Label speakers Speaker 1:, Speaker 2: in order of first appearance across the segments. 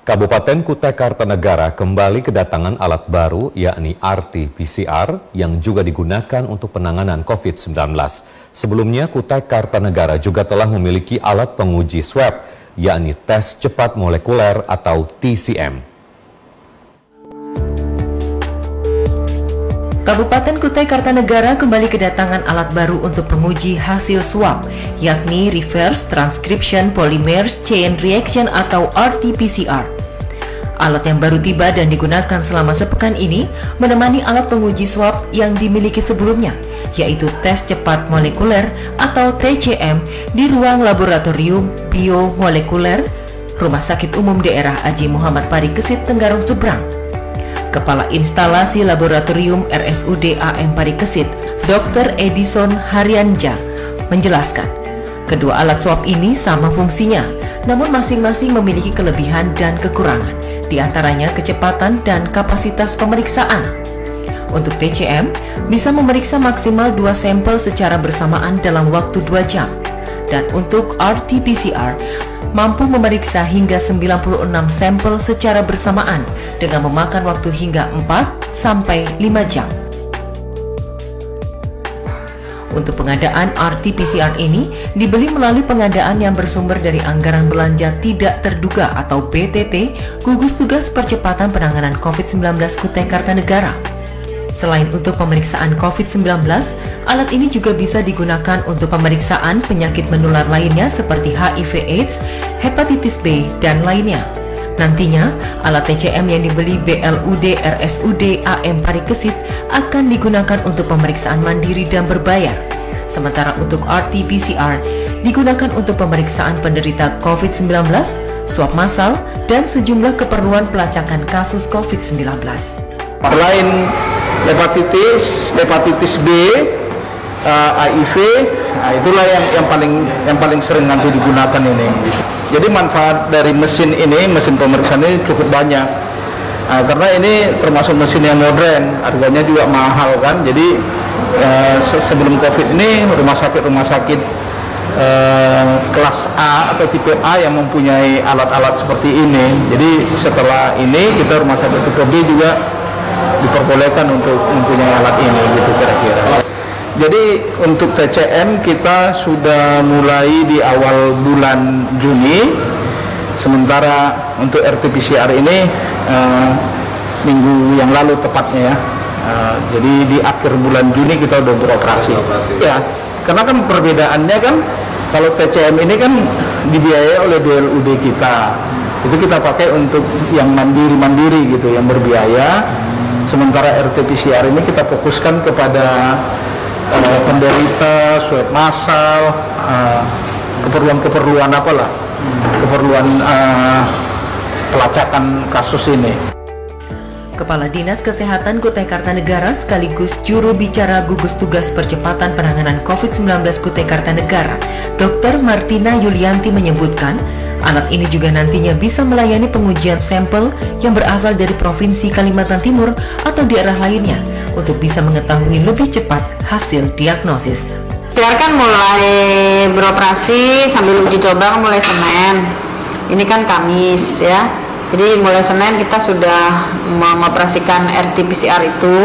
Speaker 1: Kabupaten Kutai Kartanegara kembali kedatangan alat baru yakni RT-PCR yang juga digunakan untuk penanganan COVID-19. Sebelumnya Kutai Kartanegara juga telah memiliki alat penguji swab yakni tes cepat molekuler atau TCM.
Speaker 2: Kabupaten Kutai Kartanegara kembali kedatangan alat baru untuk penguji hasil swab, yakni Reverse Transcription Polymer Chain Reaction atau RT-PCR. Alat yang baru tiba dan digunakan selama sepekan ini menemani alat penguji swab yang dimiliki sebelumnya, yaitu tes cepat molekuler atau TCM di ruang laboratorium biomolekuler Rumah Sakit Umum Daerah Haji Muhammad Parikesit, Tenggarong Seberang. Kepala Instalasi Laboratorium RSUD AM Parikesit, Dr. Edison Haryanja, menjelaskan, kedua alat swab ini sama fungsinya, namun masing-masing memiliki kelebihan dan kekurangan, diantaranya kecepatan dan kapasitas pemeriksaan. Untuk TCM, bisa memeriksa maksimal 2 sampel secara bersamaan dalam waktu 2 jam. Dan untuk RT-PCR, mampu memeriksa hingga 96 sampel secara bersamaan dengan memakan waktu hingga 4-5 jam. Untuk pengadaan RT-PCR ini dibeli melalui pengadaan yang bersumber dari anggaran belanja tidak terduga atau BTT Gugus Tugas Percepatan Penanganan COVID-19 Kutai Kartanegara. Selain untuk pemeriksaan COVID-19, alat ini juga bisa digunakan untuk pemeriksaan penyakit menular lainnya seperti HIV/AIDS, hepatitis B, dan lainnya. Nantinya, alat TCM yang dibeli BLUD RSUD AM Parikesit akan digunakan untuk pemeriksaan mandiri dan berbayar. Sementara untuk RT-PCR digunakan untuk pemeriksaan penderita COVID-19, swab massal, dan sejumlah keperluan pelacakan kasus COVID-19.
Speaker 3: Selain hepatitis B, HIV, nah itulah yang paling sering nanti digunakan ini. Jadi manfaat dari mesin ini, mesin pemeriksaan ini cukup banyak. Nah, karena ini termasuk mesin yang modern, harganya juga mahal kan. Jadi sebelum COVID ini rumah sakit kelas A atau tipe A yang mempunyai alat-alat seperti ini. Jadi setelah ini kita rumah sakit tipe B juga diperbolehkan untuk mempunyai alat ini gitu kira-kira. Jadi untuk TCM kita sudah mulai di awal bulan Juni, sementara untuk RT-PCR ini minggu yang lalu tepatnya ya. Jadi di akhir bulan Juni kita udah beroperasi. Ya, karena kan perbedaannya kan kalau TCM ini kan dibiayai oleh BLUD kita. Itu kita pakai untuk yang mandiri gitu, yang berbiaya. Sementara RT-PCR ini kita fokuskan kepada penderita, swab massal, keperluan apalah, keperluan pelacakan kasus ini.
Speaker 2: Kepala Dinas Kesehatan Kutai Kartanegara sekaligus juru bicara Gugus Tugas Percepatan Penanganan COVID-19 Kutai Kartanegara, Dr. Martina Yulianti menyebutkan, alat ini juga nantinya bisa melayani pengujian sampel yang berasal dari Provinsi Kalimantan Timur atau daerah lainnya untuk bisa mengetahui lebih cepat hasil diagnosis.
Speaker 4: Biarkan mulai beroperasi sambil uji coba mulai Senin. Ini kan Kamis ya. Jadi mulai Senin kita sudah mengoperasikan RT-PCR itu.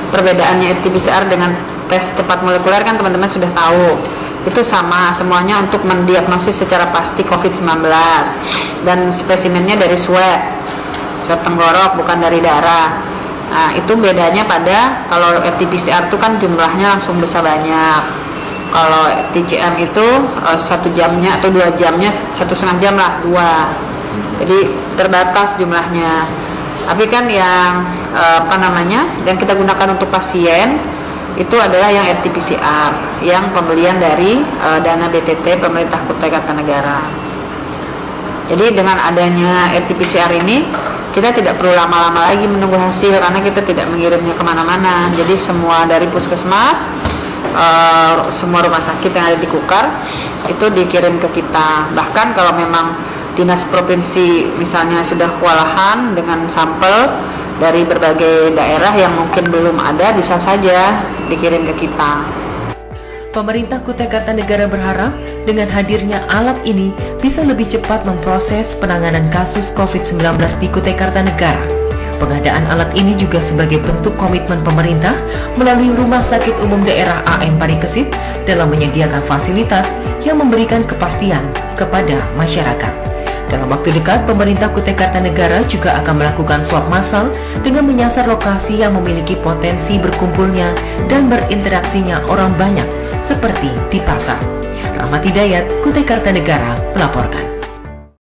Speaker 4: Perbedaannya RT-PCR dengan tes cepat molekuler kan teman-teman sudah tahu. Itu sama semuanya untuk mendiagnosis secara pasti COVID-19 dan spesimennya dari swab tenggorok bukan dari darah. Nah, itu bedanya pada kalau RT-PCR itu kan jumlahnya langsung bisa banyak. Kalau TCM itu 1 jamnya atau 2 jamnya 1,5 jam lah 2. Jadi terbatas jumlahnya. Tapi kan yang yang kita gunakan untuk pasien itu adalah yang RT-PCR yang pembelian dari dana BTT pemerintah Kutai Kartanegara. Jadi dengan adanya RT-PCR ini kita tidak perlu lama-lama lagi menunggu hasil karena kita tidak mengirimnya kemana-mana. Jadi semua dari puskesmas, semua rumah sakit yang ada di Kukar itu dikirim ke kita. Bahkan kalau memang dinas provinsi misalnya sudah kewalahan dengan sampel dari berbagai daerah yang mungkin belum ada, bisa saja dikirim ke kita.
Speaker 2: Pemerintah Kutai Kartanegara berharap dengan hadirnya alat ini bisa lebih cepat memproses penanganan kasus COVID-19 di Kutai Kartanegara. Pengadaan alat ini juga sebagai bentuk komitmen pemerintah melalui Rumah Sakit Umum Daerah AM Parikesit dalam menyediakan fasilitas yang memberikan kepastian kepada masyarakat. Dalam waktu dekat, pemerintah Kutai Kartanegara juga akan melakukan swab massal dengan menyasar lokasi yang memiliki potensi berkumpulnya dan berinteraksinya orang banyak seperti di pasar. Rahmat Hidayat, Kutai Kartanegara melaporkan.